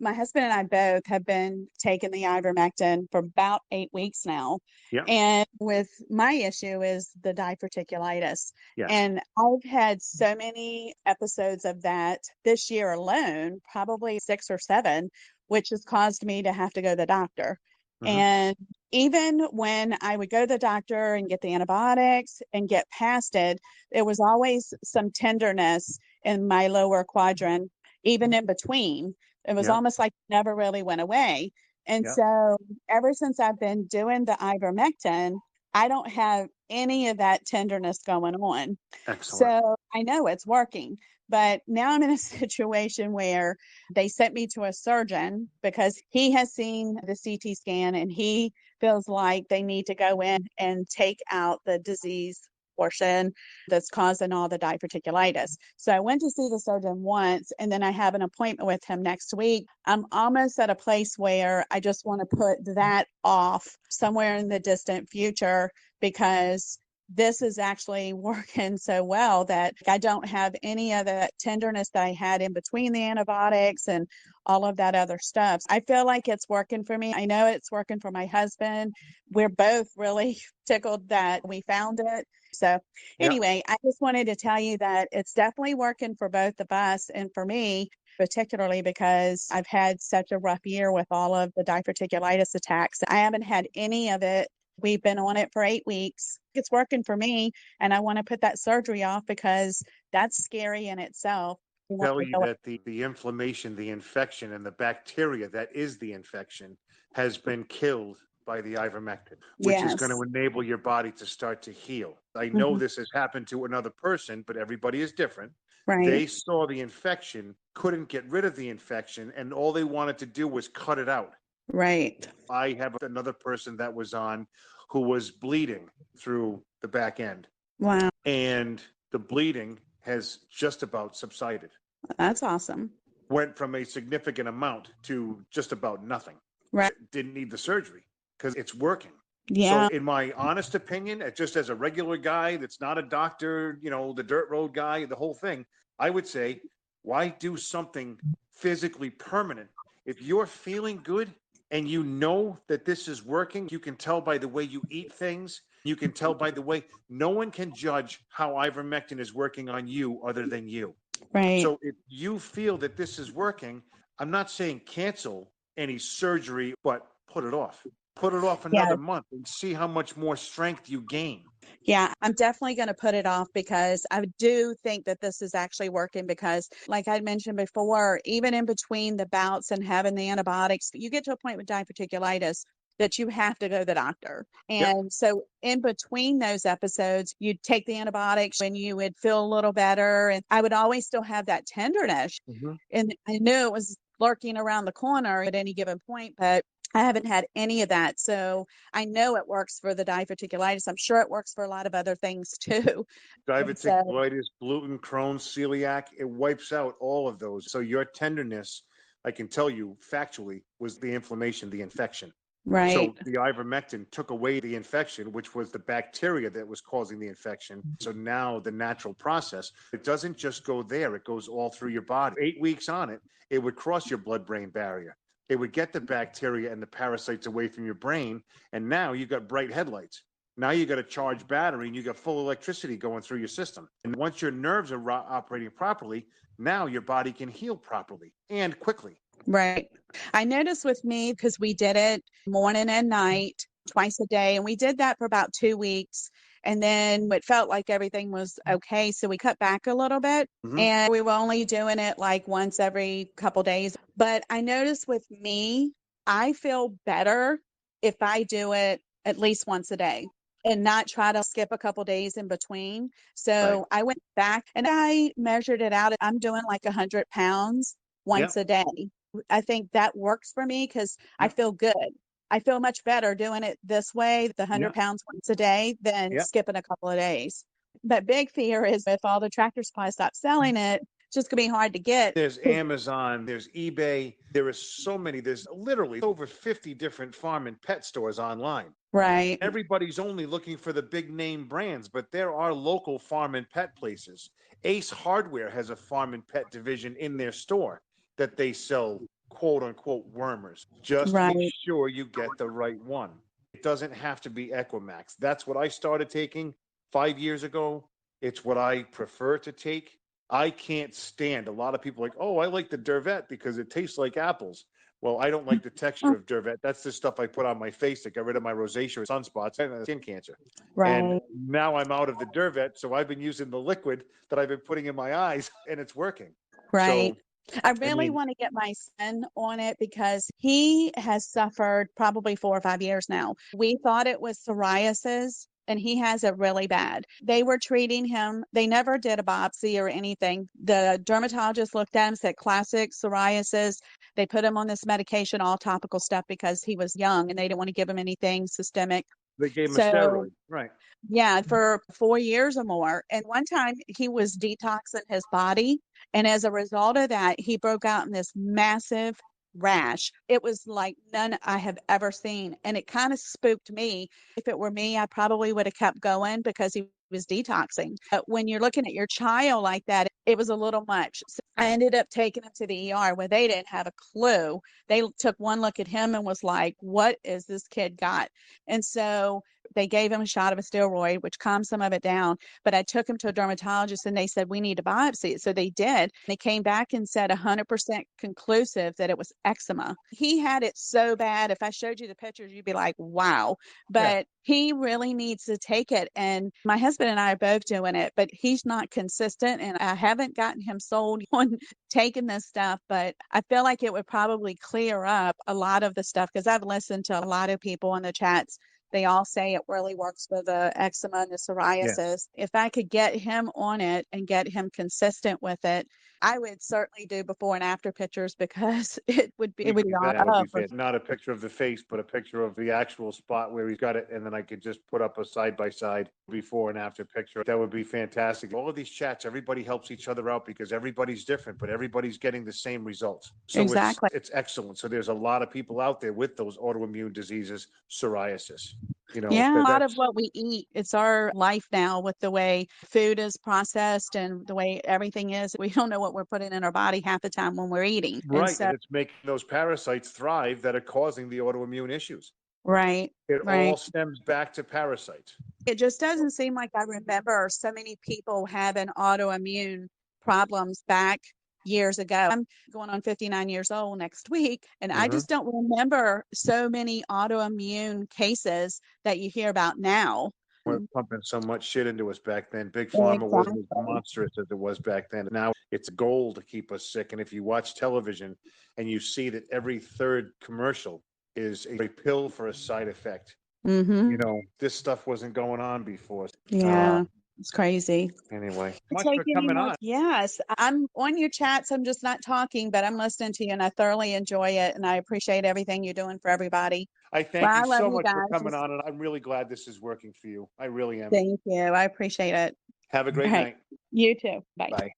My husband and I both have been taking the ivermectin for about 8 weeks now. Yeah. And with my issue is the diverticulitis. Yes. And I've had so many episodes of that this year alone, probably 6 or 7, which has caused me to have to go to the doctor. Hmm. And even when I would go to the doctor and get the antibiotics and get past it, there was always some tenderness in my lower quadrant, even in between. It was Yeah. almost like it never really went away. And Yeah. so ever since I've been doing the ivermectin, I don't have any of that tenderness going on. Excellent. So I know it's working. But now I'm in a situation where they sent me to a surgeon because he has seen the CT scan and he feels like they need to go in and take out the disease portion that's causing all the diverticulitis. So I went to see the surgeon once and then I have an appointment with him next week. I'm almost at a place where I just want to put that off somewhere in the distant future because this is actually working so well that I don't have any of the tenderness that I had in between the antibiotics and all of that other stuff. I feel like it's working for me. I know it's working for my husband. We're both really tickled that we found it. So Yeah. anyway, I just wanted to tell you that it's definitely working for both of us and for me, particularly because I've had such a rough year with all of the diverticulitis attacks. I haven't had any of it. We've been on it for 8 weeks. It's working for me, and I want to put that surgery off because that's scary in itself. We want Tell to you go. that the inflammation, the infection, and the bacteria that is the infection has been killed by the ivermectin, which is going to Yes. enable your body to start to heal. I know Mhm. this has happened to another person, but everybody is different. Right. They saw the infection, couldn't get rid of the infection, and all they wanted to do was cut it out. Right. I have another person that was on who was bleeding through the back end, Wow. and the bleeding has just about subsided. That's awesome. Went from a significant amount to just about nothing. Right. Didn't need the surgery because it's working. So, Yeah. in my honest opinion, just as a regular guy that's not a doctor, the dirt road guy, the whole thing, I would say, why do something physically permanent? If you're feeling good and you know that this is working, you can tell by the way you eat things. You can tell by the way no one can judge how ivermectin is working on you other than you. Right. So if you feel that this is working, I'm not saying cancel any surgery, but put it off. Put it off Yeah. another month and see how much more strength you gain. Yeah, I'm definitely going to put it off because I do think that this is actually working because, like I mentioned before, even in between the bouts and having the antibiotics, you get to a point with diverticulitis that you have to go to the doctor. Yep. And so, in between those episodes, you'd take the antibiotics and you would feel a little better. And I would always still have that tenderness. Hmm. And I knew it was lurking around the corner at any given point, but I haven't had any of that. So I know it works for the diverticulitis. I'm sure it works for a lot of other things too. And so, Diverticulitis, gluten, Crohn's, celiac, it wipes out all of those. So your tenderness, I can tell you factually, was the inflammation, the infection. right. So the ivermectin took away the infection, which was the bacteria that was causing the infection. So now the natural process, it doesn't just go there, it goes all through your body. 8 weeks on it, it would cross your blood-brain barrier. It would get the bacteria and the parasites away from your brain. And now you got bright headlights. Now you got a charged battery and you got full electricity going through your system. And once your nerves are operating properly, now your body can heal properly and quickly. Right. I noticed with me because we did it morning and night, twice a day, and we did that for about 2 weeks. And then it felt like everything was okay. So we cut back a little bit Hmm. and we were only doing it like once every couple days. But I noticed with me, I feel better if I do it at least once a day and not try to skip a couple days in between. Right. So I went back and I measured it out. I'm doing like 100 pounds Yep. once a day. I think that works for me because I Yep. feel good. I feel much better doing it this way, the 100 Yep. pounds once a day, than Yep. skipping a couple of days. But big fear is if all the Tractor Supply stop selling it, it's just gonna be hard to get. There's Amazon, there's eBay, there is so many, there's literally over 50 different farm and pet stores online. Right. Everybody's only looking for the big name brands, but there are local farm and pet places. Ace Hardware has a farm and pet division in their store that they sell quote unquote wormers. Just make Right. sure you get the right one. It doesn't have to be Equimax. That's what I started taking 5 years ago. It's what I prefer to take. I can't stand a lot of people like, oh, I like the Dervet because it tastes like apples. Well, I don't like the texture of Dervet. That's the stuff I put on my face to get rid of my rosacea, sunspots, and skin cancer. And Right. now I'm out of the Dervet, so I've been using the liquid that I've been putting in my eyes, and it's working. Right. So, I I really mean, want to get my son on it because he has suffered probably 4 or 5 years now. We thought it was psoriasis and he has it really bad. They were treating him. They never did a biopsy or anything. The dermatologist looked at him, said classic psoriasis. They put him on this medication, all topical stuff because he was young and they didn't want to give him anything systemic. they gave him a So steroid, right? yeah, for 4 years or more. And one time he was detoxing his body. And as a result of that, he broke out in this massive rash. It was like none I have ever seen. And it kind of spooked me. If it were me, I probably would have kept going because he was detoxing. But when you're looking at your child like that, it was a little much. So I ended up taking him to the ER where they didn't have a clue. They took one look at him and was like, what is this kid got? And so they gave him a shot of a steroid, which calmed some of it down. But I took him to a dermatologist and they said, we need a biopsy. So they did. They came back and said 100% conclusive that it was eczema. He had it so bad. If I showed you the pictures, you'd be like, wow. Yeah. But he really needs to take it. And my husband and I are both doing it, but he's not consistent. And I haven't gotten him sold on taking this stuff, but I feel like it would probably clear up a lot of the stuff because I've listened to a lot of people in the chats. They all say it really works for the eczema and the Yeah. psoriasis. If I could get him on it and get him consistent with it, I would certainly do before and after pictures because it We would could be do all that. Would be for fantastic. Not a picture of the face, but a picture of the actual spot where he's got it, and then I could just put up a side by side before and after picture. That would be fantastic. All of these chats, everybody helps each other out because everybody's different, but everybody's getting the same results. So exactly. it's excellent. So there's a lot of people out there with those autoimmune diseases, psoriasis. Yeah, a lot of That's what we eat, it's our life now with the way food is processed and the way everything is. We don't know what we're putting in our body half the time when we're eating. And right, so, and it's making those parasites thrive that are causing the autoimmune issues. right, It all right. stems back to parasites. It just doesn't seem like I remember so many people having autoimmune problems back years ago. I'm going on 59 years old next week, and I Hmm. just don't remember so many autoimmune cases that you hear about now. We're pumping so much shit into us back then. Big Pharma wasn't as Exactly. monstrous as it was back then. Now it's gold to keep us sick. And if you watch television and you see that every third commercial is a pill for a side effect, Mm-hmm. this stuff wasn't going on before. Uh, Yeah, it's crazy. anyway, much Take for any coming more? on. Yes, I'm on your chats. I'm just not talking, but I'm listening to you and I thoroughly enjoy it. And I appreciate everything you're doing for everybody. I Well, thank you I love so you much for guys. coming on. And I'm really glad this is working for you. I really am. Thank you. I appreciate it. Have a All great right. night. You too. Bye. Bye.